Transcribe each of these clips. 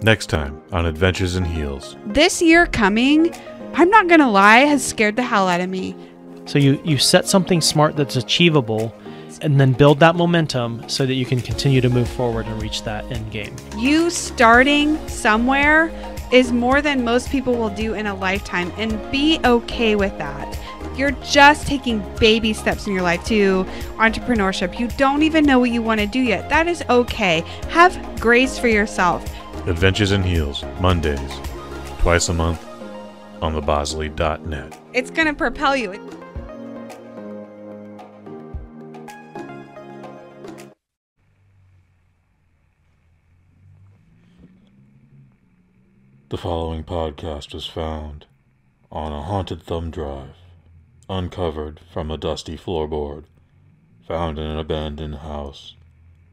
Next time on Adventures in Heels. This year coming, I'm not gonna lie, has scared the hell out of me. So you set something smart that's achievable, and then build that momentum so that you can continue to move forward and reach that end game. You starting somewhere is more than most people will do in a lifetime, and be okay with that. You're just taking baby steps in your life to entrepreneurship. You don't even know what you want to do yet. That is okay. Have grace for yourself. Adventures in Heels, Mondays, twice a month on thebosley.net. It's going to propel you. The following podcast was found on a haunted thumb drive, uncovered from a dusty floorboard, found in an abandoned house,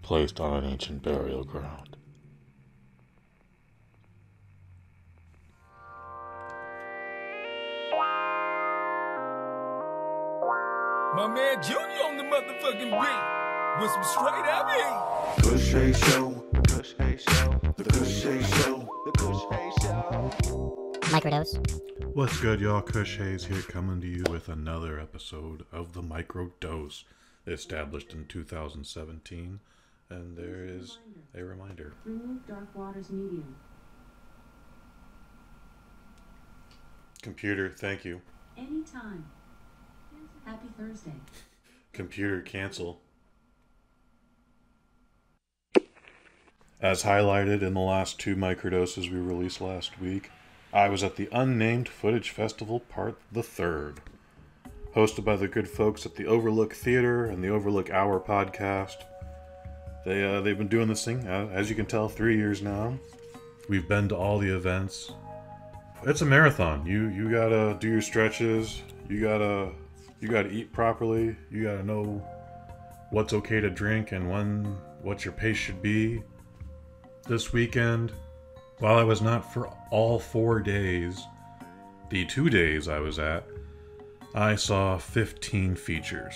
placed on an ancient burial ground. My man Junior on the motherfucking beat with some straight up heat. Kush Hay Show. Kush Hay Show. The Kush Hay Show. The Kush Hay Show. Microdose. What's good, y'all? Kush Hayes here, coming to you with another episode of the Microdose, established in 2017, and there is a reminder. Remove Dark Waters Medium. Computer, thank you. Anytime. Happy Thursday. Computer, cancel. As highlighted in the last two microdoses we released last week, I was at the Unnamed Footage Festival Part the Third, hosted by the good folks at the Overlook Theater and the Overlook Hour podcast. They've been doing this thing, as you can tell, 3 years now. We've been to all the events. It's a marathon. You gotta do your stretches. You gotta eat properly. You gotta know what's okay to drink and what your pace should be. This weekend, while I was not for all 4 days, the 2 days I was at, I saw 15 features.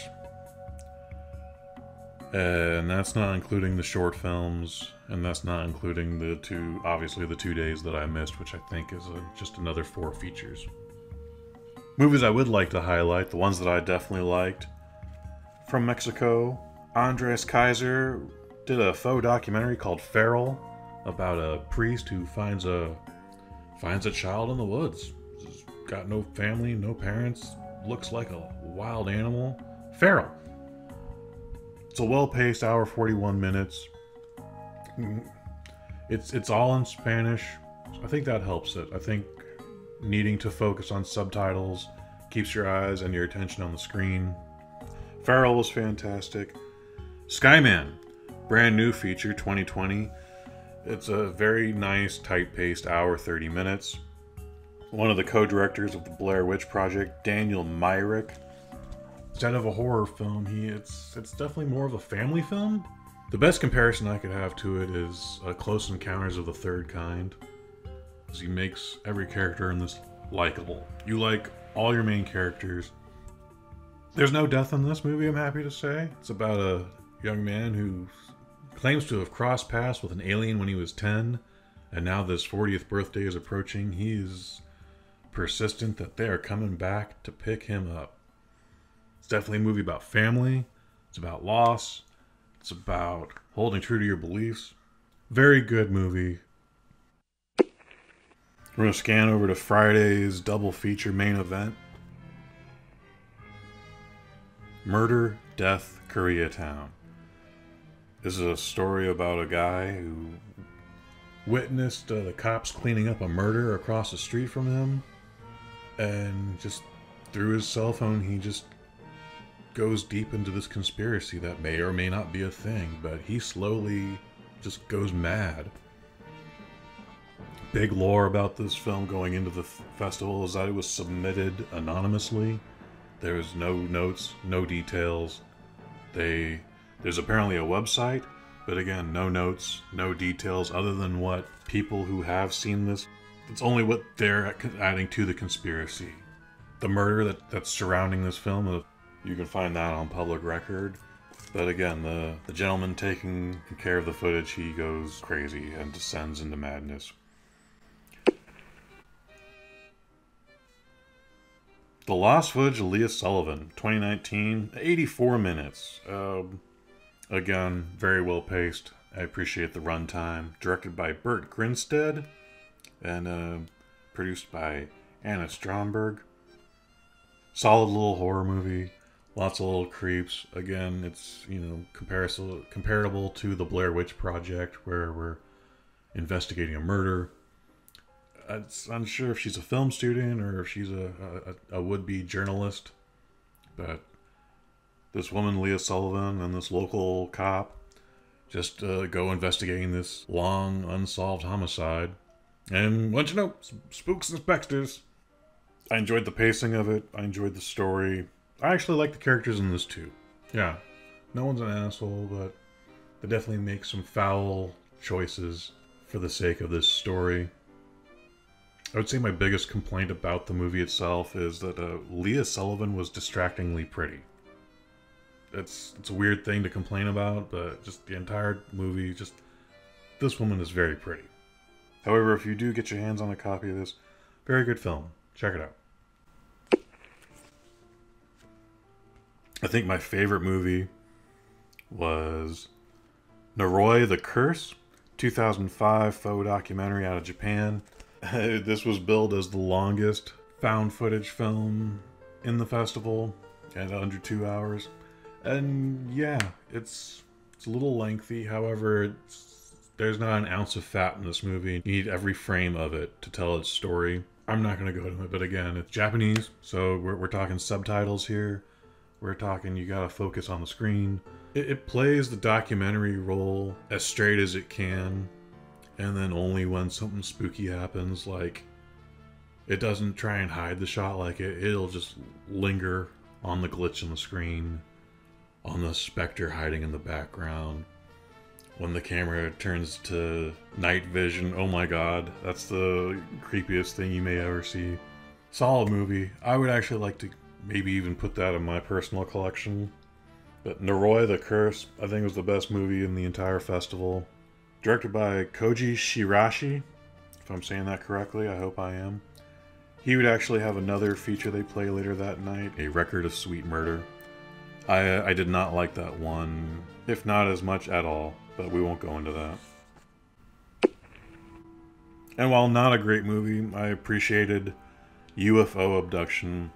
And that's not including the short films, and that's not including the 2 days that I missed, which I think is just another 4 features. Movies I would like to highlight, the ones that I definitely liked. From Mexico, Andres Kaiser did a faux documentary called Feral, about a priest who finds a child in the woods. He's got no family, no parents, looks like a wild animal. Feral. It's a well-paced hour, 41 minutes. It's all in Spanish. I think that helps it. I think needing to focus on subtitles keeps your eyes and your attention on the screen. Feral was fantastic. Skyman, brand new feature, 2020. It's a very nice, tight-paced hour, 30 minutes. One of the co-directors of the Blair Witch Project, Daniel Myrick. Instead of a horror film, it's definitely more of a family film. The best comparison I could have to it is Close Encounters of the Third Kind, because he makes every character in this likable. You like all your main characters. There's no death in this movie, I'm happy to say. It's about a young man who claims to have crossed paths with an alien when he was 10, and now that his 40th birthday is approaching, he is persistent that they are coming back to pick him up. It's definitely a movie about family. It's about loss. It's about holding true to your beliefs. Very good movie. We're going to scan over to Friday's double feature main event. Murder, Death, Koreatown. This is a story about a guy who witnessed the cops cleaning up a murder across the street from him, and just through his cell phone he just goes deep into this conspiracy that may or may not be a thing, but he slowly just goes mad. Big lore about this film going into the festival is that it was submitted anonymously. There's no notes, no details. There's apparently a website, but again, no notes, no details other than what people who have seen this, it's only what they're adding to the conspiracy. The murder that's surrounding this film, you can find that on public record. But again, the gentleman taking care of the footage, he goes crazy and descends into madness. The Lost Footage of Leah Sullivan, 2019, 84 minutes. Again, very well paced. I appreciate the runtime. Directed by Bert Grinstead and produced by Anna Stromberg. Solid little horror movie. Lots of little creeps. Again, it's, comparable to the Blair Witch Project, where we're investigating a murder. I'm unsure if she's a film student or if she's a would-be journalist. But this woman, Leah Sullivan, and this local cop just go investigating this long, unsolved homicide. And what you know, spooks and specters. I enjoyed the pacing of it. I enjoyed the story. I actually like the characters in this too. Yeah, no one's an asshole, but they definitely make some foul choices for the sake of this story. I would say my biggest complaint about the movie itself is that Leah Sullivan was distractingly pretty. It's a weird thing to complain about, but just the entire movie, this woman is very pretty. However, if you do get your hands on a copy of this, very good film. Check it out. I think my favorite movie was Noroi the Curse, 2005 faux documentary out of Japan. This was billed as the longest found footage film in the festival at under 2 hours. And yeah, it's a little lengthy. However, there's not an ounce of fat in this movie. You need every frame of it to tell its story. I'm not going to go into it, but again, it's Japanese, so we're talking subtitles here. We're talking you gotta focus on the screen. It plays the documentary role as straight as it can, and then only when something spooky happens, like, it doesn't try and hide the shot, like it'll just linger on the glitch in the screen, on the specter hiding in the background. When the camera turns to night vision, oh my god, that's the creepiest thing you may ever see. Solid movie. I would actually like to maybe even put that in my personal collection. But Noroi the Curse, I think, was the best movie in the entire festival. Directed by Koji Shirashi, if I'm saying that correctly, I hope I am. He would actually have another feature they play later that night, A Record of Sweet Murder. I did not like that one, if not as much at all, but we won't go into that. And while not a great movie, I appreciated UFO Abduction.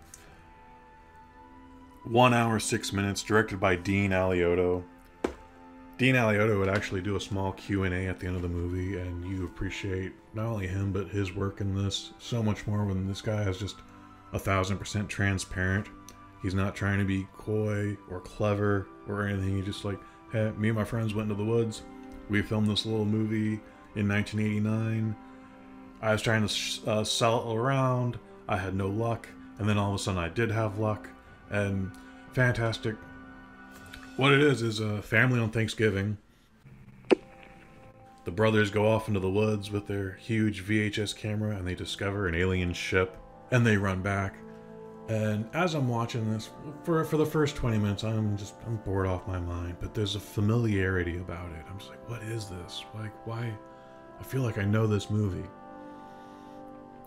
1 hour, 6 minutes, directed by Dean Alioto. Dean Alioto would actually do a small Q&A at the end of the movie, and you appreciate not only him, but his work in this so much more when this guy is just 1000% transparent. He's not trying to be coy or clever or anything. He's just like, hey, me and my friends went into the woods. We filmed this little movie in 1989. I was trying to sell it around. I had no luck. And then all of a sudden I did have luck. And fantastic. What it is a family on Thanksgiving. The brothers go off into the woods with their huge VHS camera and they discover an alien ship. And they run back. And as I'm watching this, for the first 20 minutes, I'm bored off my mind. But there's a familiarity about it. I'm just like, what is this? Like, why? I feel like I know this movie.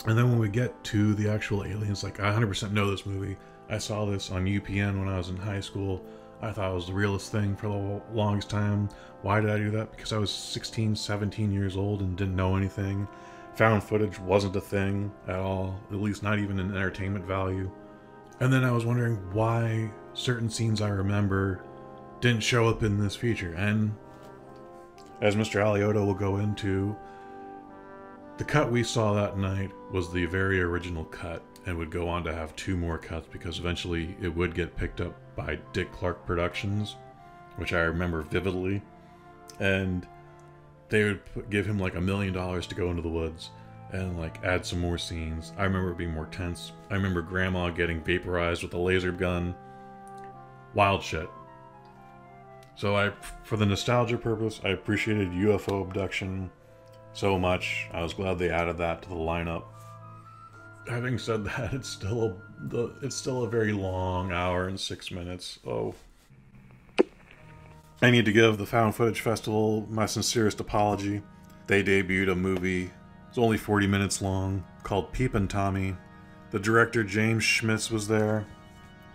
And then when we get to the actual aliens, like, I 100% know this movie. I saw this on UPN when I was in high school. I thought it was the realest thing for the longest time. Why did I do that? Because I was 16, 17 years old and didn't know anything. Found footage wasn't a thing at all, at least not even an entertainment value. And then I was wondering why certain scenes I remember didn't show up in this feature. And as Mr. Alioto will go into, the cut we saw that night was the very original cut and would go on to have 2 more cuts because eventually it would get picked up by Dick Clark Productions, which I remember vividly. And they would give him like $1 million to go into the woods and like add some more scenes. I remember it being more tense. I remember Grandma getting vaporized with a laser gun. Wild shit. So for the nostalgia purpose, I appreciated UFO Abduction so much. I was glad they added that to the lineup. Having said that, it's still a very long 1 hour and 6 minutes. Oh. I need to give the Found Footage Festival my sincerest apology. They debuted a movie, it's only 40 minutes long, called Peepin' Tommy. The director, James Schmitz, was there.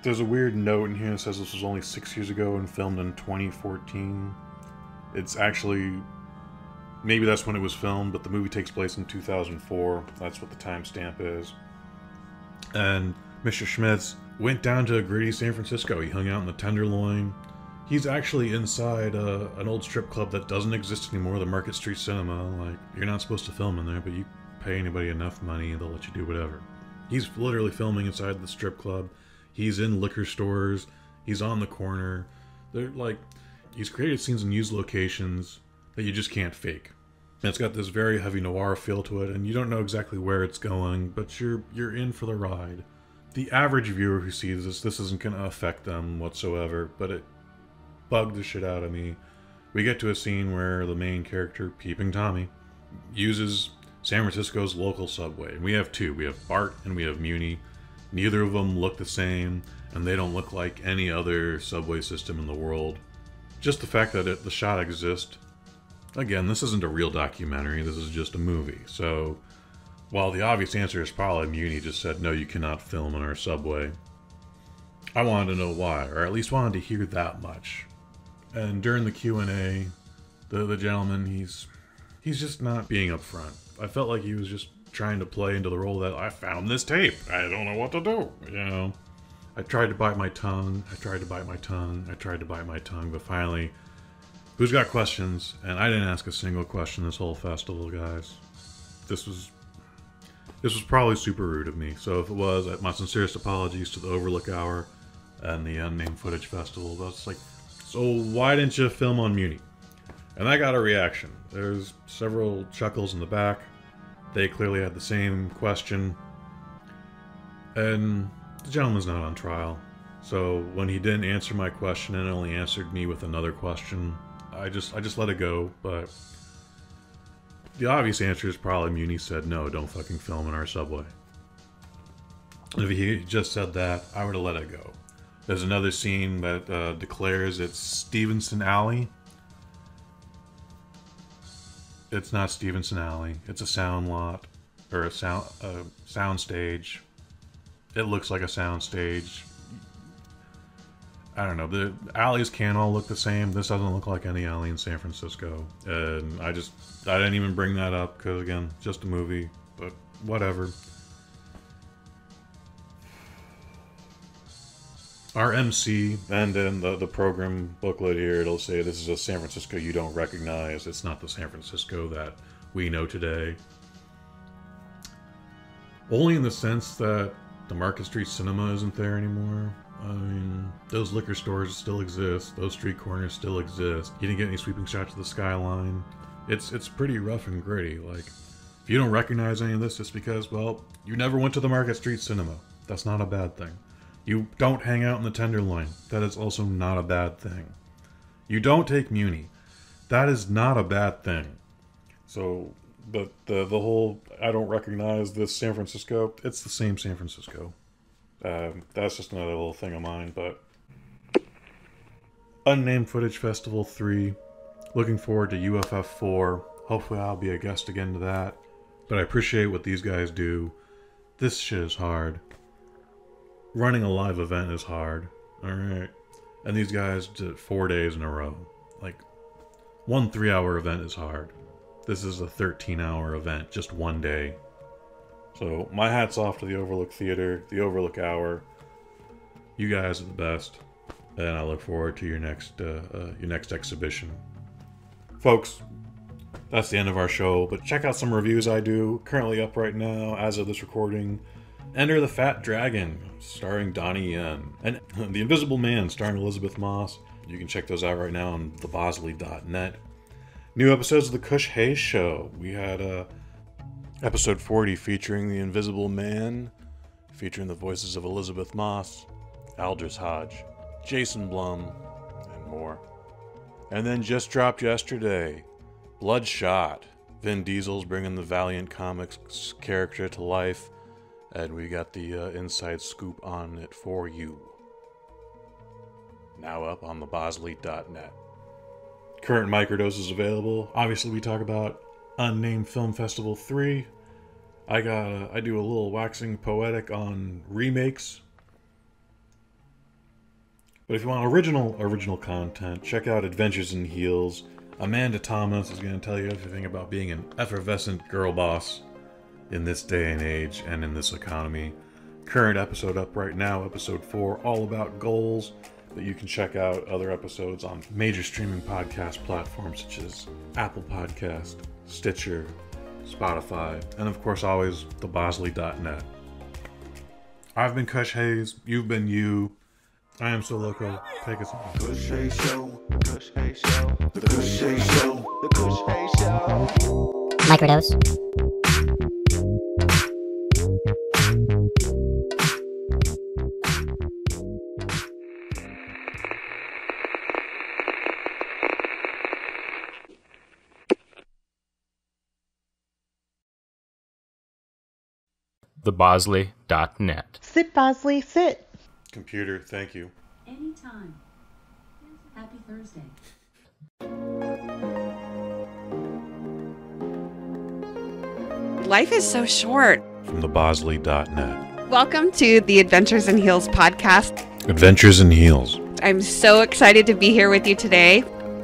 There's a weird note in here that says this was only 6 years ago and filmed in 2014. It's actually... maybe that's when it was filmed, but the movie takes place in 2004. That's what the timestamp is. And Mr. Schmitz went down to gritty San Francisco. He hung out in the Tenderloin. He's actually inside an old strip club that doesn't exist anymore, the Market Street Cinema. Like, you're not supposed to film in there, but you pay anybody enough money and they'll let you do whatever. He's literally filming inside the strip club. He's in liquor stores. He's on the corner. They're like, he's created scenes and used locations that you just can't fake. And it's got this very heavy noir feel to it, and you don't know exactly where it's going, but you're in for the ride. The average viewer who sees this isn't going to affect them whatsoever, but it bugged the shit out of me. We get to a scene where the main character, Peeping Tommy, uses San Francisco's local subway. And we have two. We have BART and we have Muni. Neither of them look the same, and they don't look like any other subway system in the world. Just the fact that the shot exists. Again, this isn't a real documentary, this is just a movie. So, while the obvious answer is probably Muni just said, no, you cannot film in our subway, I wanted to know why, or at least wanted to hear that much. And during the Q&A, the gentleman, he's just not being upfront. I felt like he was just trying to play into the role that I found this tape. I don't know what to do, you know. I tried to bite my tongue, I tried to bite my tongue, I tried to bite my tongue, but finally, who's got questions? And I didn't ask a single question this whole festival, guys. This was probably super rude of me. So if it was, my sincerest apologies to the Overlook Hour and the Unnamed Footage Festival. That's like, so why didn't you film on Muni? And I got a reaction. There's several chuckles in the back. They clearly had the same question. And the gentleman's not on trial. So when he didn't answer my question and only answered me with another question, I just let it go. But the obvious answer is probably Muni said, no, don't fucking film in our subway. And if he just said that, I would have let it go. There's another scene that declares it's Stevenson Alley. It's not Stevenson Alley. It's a sound lot, or a sound stage. It looks like a sound stage. I don't know. The alleys can all look the same. This doesn't look like any alley in San Francisco. And I didn't even bring that up because, again, just a movie. But whatever. Our MC, and in the program booklet here, it'll say this is a San Francisco you don't recognize. It's not the San Francisco that we know today. Only in the sense that the Market Street Cinema isn't there anymore. I mean, those liquor stores still exist. Those street corners still exist. You didn't get any sweeping shots of the skyline. It's pretty rough and gritty. Like, if you don't recognize any of this, it's because, well, you never went to the Market Street Cinema. That's not a bad thing. You don't hang out in the Tenderloin. That is also not a bad thing. You don't take Muni. That is not a bad thing. So, but the whole, I don't recognize this San Francisco, it's the same San Francisco. That's just another little thing of mine, but... Unnamed Footage Festival 3. Looking forward to UFF 4. Hopefully I'll be a guest again to that. But I appreciate what these guys do. This shit is hard. Running a live event is hard. Alright. And these guys did it 4 days in a row. Like, one 3-hour event is hard. This is a 13-hour event, just one day. So, my hat's off to the Overlook Theater, the Overlook Hour. You guys are the best. And I look forward to your next exhibition. Folks, that's the end of our show, but check out some reviews I do, currently up right now, as of this recording. Enter the Fat Dragon, starring Donnie Yen. And The Invisible Man, starring Elizabeth Moss. You can check those out right now on thebosley.net. New episodes of The Cush Hayes Show. We had episode 40 featuring The Invisible Man, featuring the voices of Elizabeth Moss, Aldous Hodge, Jason Blum, and more. And then just dropped yesterday, Bloodshot. Vin Diesel's bringing the Valiant Comics character to life, and we got the inside scoop on it for you. Now up on thebosley.net. Current microdose is available. Obviously, we talk about Unnamed Film Festival 3. I do a little waxing poetic on remakes. But if you want original content, check out Adventures in Heels. Amanda Thomas is going to tell you everything about being an effervescent girl boss in this day and age and in this economy. Current episode up right now, episode 4, all about goals. But you can check out other episodes on major streaming podcast platforms such as Apple Podcast, Stitcher, Spotify, and of course always thebosley.net. I've been Kush Hayes, you've been you. I am So Loco. Take us on. Kush Hayes Show, the Kush Hayes Show, the Kush Hayes Show, the Kush Hayes Show. Microdose. thebosley.net. Sit, Bosley, sit. Computer, thank you. Anytime. Happy Thursday. Life is so short. From thebosley.net. Welcome to the Adventures in Heels podcast. Adventures in Heels. I'm so excited to be here with you today.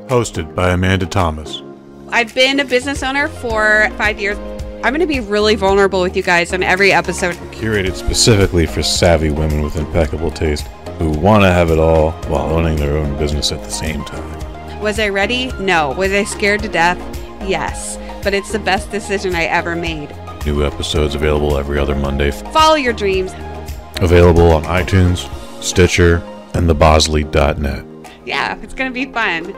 Hosted by Amanda Thomas. I've been a business owner for 5 years. I'm going to be really vulnerable with you guys on every episode. Curated specifically for savvy women with impeccable taste who want to have it all while owning their own business at the same time. Was I ready? No. Was I scared to death? Yes. But it's the best decision I ever made. New episodes available every other Monday. Follow your dreams. Available on iTunes, Stitcher, and thebosley.net. Yeah, it's going to be fun.